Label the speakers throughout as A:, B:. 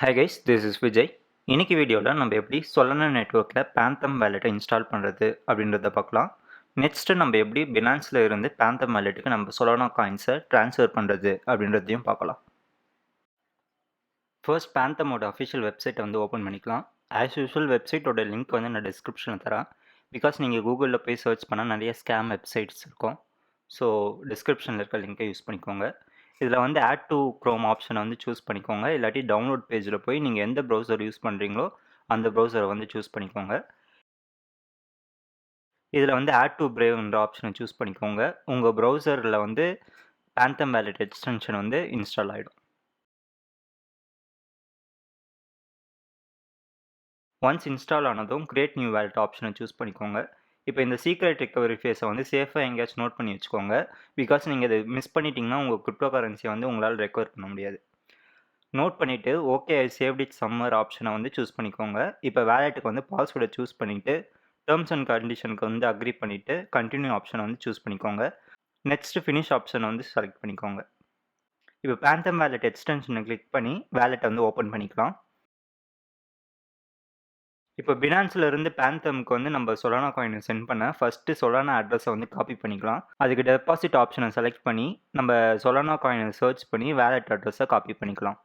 A: Hi guys, this is Vijay. இன்னைக்கு வீடியோவில் நம்ம எப்படி Solana நெட்வொர்க்கில் Phantom வேலெட்டை இன்ஸ்டால் பண்ணுறது அப்படின்றத பார்க்கலாம். நெக்ஸ்ட்டு நம்ம எப்படி பினான்ஸில் இருந்து Phantom வேலெட்டுக்கு நம்ம Solana காயின்ஸை ட்ரான்ஸ்ஃபர் பண்ணுறது அப்படின்றதையும் பார்க்கலாம். ஃபர்ஸ்ட் Phantomோட அஃபிஷியல் வெப்சைட்டை வந்து ஓப்பன் பண்ணிக்கலாம். ஆஸ் யூஷுவல் வெப்சைட்டோட லிங்க் வந்து நான் டிஸ்கிரிப்ஷனில் தரேன். பிகாஸ் நீங்கள் கூகுளில் போய் சர்ச் பண்ணால் நிறைய ஸ்கேம் வெப்சைட்ஸ் இருக்கும். ஸோ டிஸ்கிரிப்ஷனில் இருக்க லிங்கை யூஸ் பண்ணிக்கோங்க. இதில் வந்து ஆட் டு க்ரோம் ஆப்ஷனை வந்து சூஸ் பண்ணிக்கோங்க. இல்லாட்டி டவுன்லோட் பேஜில் போய் நீங்கள் எந்த ப்ரௌசர் யூஸ் பண்ணுறீங்களோ அந்த ப்ரௌசரை வந்து சூஸ் பண்ணிக்கோங்க. இதில் வந்து ஆட் டு பிரேவ்ன்ற ஆப்ஷனை சூஸ் பண்ணிக்கோங்க. உங்கள் ப்ரௌசரில் வந்து Phantom வேலெட் எக்ஸ்டென்ஷன் வந்து இன்ஸ்டால் ஆகிடும். ஒன்ஸ் இன்ஸ்டால் ஆனதும் கிரியேட் நியூ வேலெட் ஆப்ஷனை சூஸ் பண்ணிக்கோங்க. இப்போ இந்த சீக்ரெட் ரிகவரி ஃபேஸை வந்து சேஃபாக எங்கேயாச்சும் நோட் பண்ணி வச்சுக்கோங்க. பிகாஸ் நீங்கள் இதை மிஸ் பண்ணிட்டீங்கன்னா உங்கள் கிரிப்டோ கரன்சியை வந்து உங்களால் ரெக்கவர் பண்ண முடியாது. நோட் பண்ணிவிட்டு okay I saved it summer ஆப்ஷனை வந்து சூஸ் பண்ணிக்கோங்க. இப்போ வேலெட்டுக்கு வந்து பாஸ்வேர்டை சூஸ் பண்ணிவிட்டு டேர்ம்ஸ் அண்ட் கண்டிஷனுக்கு வந்து அக்ரி பண்ணிவிட்டு கண்டினியூ ஆப்ஷனை வந்து சூஸ் பண்ணிக்கோங்க. நெக்ஸ்ட்டு ஃபினிஷ் ஆப்ஷனை வந்து செலக்ட் பண்ணிக்கோங்க. இப்போ Phantom வேலெட் எக்ஸ்டென்ஷனை கிளிக் பண்ணி வேலெட்டை வந்து ஓப்பன் பண்ணிக்கலாம். இப்போ பினான்ஸில் இருந்து Phantomக்கு வந்து நம்ம Solana காயினை சென்ட் பண்ண ஃபஸ்ட்டு Solana அட்ரஸை வந்து காப்பி பண்ணிக்கலாம். அதுக்கு டெபாசிட் ஆப்ஷனை செலக்ட் பண்ணி நம்ம Solana காயினை சர்ச் பண்ணி வேலெட் அட்ரஸை காப்பி பண்ணிக்கலாம்.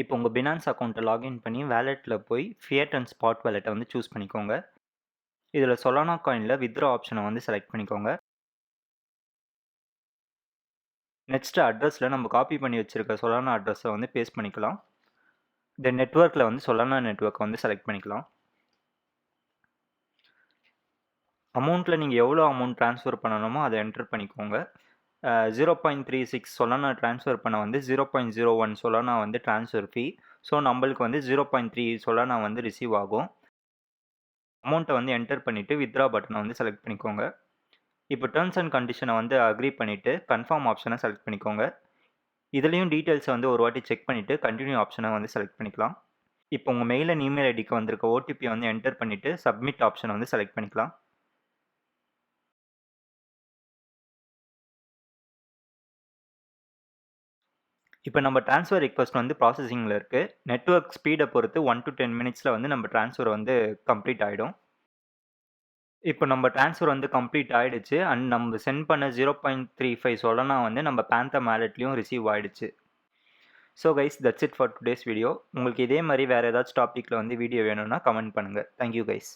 A: இப்போ உங்கள் பினான்ஸ் அக்கௌண்ட்டை லாகின் பண்ணி வேலெட்டில் போய் ஃபியட் அண்ட் ஸ்பாட் வேலெட்டை வந்து சூஸ் பண்ணிக்கோங்க. இதில் Solana காயினில் வித்ரா ஆப்ஷனை வந்து செலக்ட் பண்ணிக்கோங்க. நெக்ஸ்ட்டு அட்ரஸில் நம்ம காப்பி பண்ணி வச்சுருக்க Solana அட்ரஸை வந்து பேஸ்ட் பண்ணிக்கலாம். தென் நெட்வொர்க்கில் வந்து Solana நெட்வொர்க்கை வந்து செலக்ட் பண்ணிக்கலாம். அமௌண்ட்டில் நீங்கள் எவ்வளோ அமௌண்ட் ட்ரான்ஸ்ஃபர் பண்ணணுமோ அதை என்டர் பண்ணிக்கோங்க. 0.36 Solana ட்ரான்ஸ்ஃபர் பண்ண வந்து 0.01 Solana வந்து ட்ரான்ஸ்ஃபர் ஃபீ. ஸோ நம்மளுக்கு வந்து 0.3 Solana வந்து ரிசீவ் ஆகும். அமௌண்ட்டை வந்து என்டர் பண்ணிவிட்டு வித்ரா பட்டனை வந்து செலக்ட் பண்ணிக்கோங்க. இப்போ டேர்ம்ஸ் அண்ட் கண்டிஷனை வந்து அக்ரி பண்ணிவிட்டு கன்ஃபார்ம் ஆப்ஷனை செலக்ட் பண்ணிக்கோங்க. இதுலேயும் டீட்டெயில்ஸை வந்து ஒரு வாட்டி செக் பண்ணிவிட்டு கண்டினியூ ஆப்ஷனை வந்து செலக்ட் பண்ணிக்கலாம். இப்போ உங்கள் மெயில் அண்ட் இமெயில் ஐடிக்கு வந்திருக்க ஓடிபியை வந்து என்டர் பண்ணிவிட்டு சப்மிட் ஆப்ஷனை வந்து செலக்ட் பண்ணிக்கலாம். இப்போ நம்ம ட்ரான்ஸ்ஃபர் ரிக்வெஸ்ட் வந்து ப்ராசஸிங்கில் இருக்குது. நெட்வொர்க் ஸ்பீடை பொறுத்து 1 to 10 மினிட்ஸில் வந்து நம்ம ட்ரான்ஸ்ஃபர் வந்து கம்ப்ளீட் ஆகிடும். இப்போ நம்ம ட்ரான்ஸ்ஃபர் வந்து கம்ப்ளீட் ஆகிடுச்சு அண்ட் நம்ம சென்ட் பண்ண 0.35 Solana வந்து நம்ம Phantom வேலெட்லேயும் ரிசீவ் ஆகிடுச்சு. So guys, that's it for today's video. உங்களுக்கு இதே மாதிரி வேறு ஏதாச்சும் டாப்பிக்கில் வந்து வீடியோ வேணும்னா கமெண்ட் பண்ணுங்கள். Thank you guys.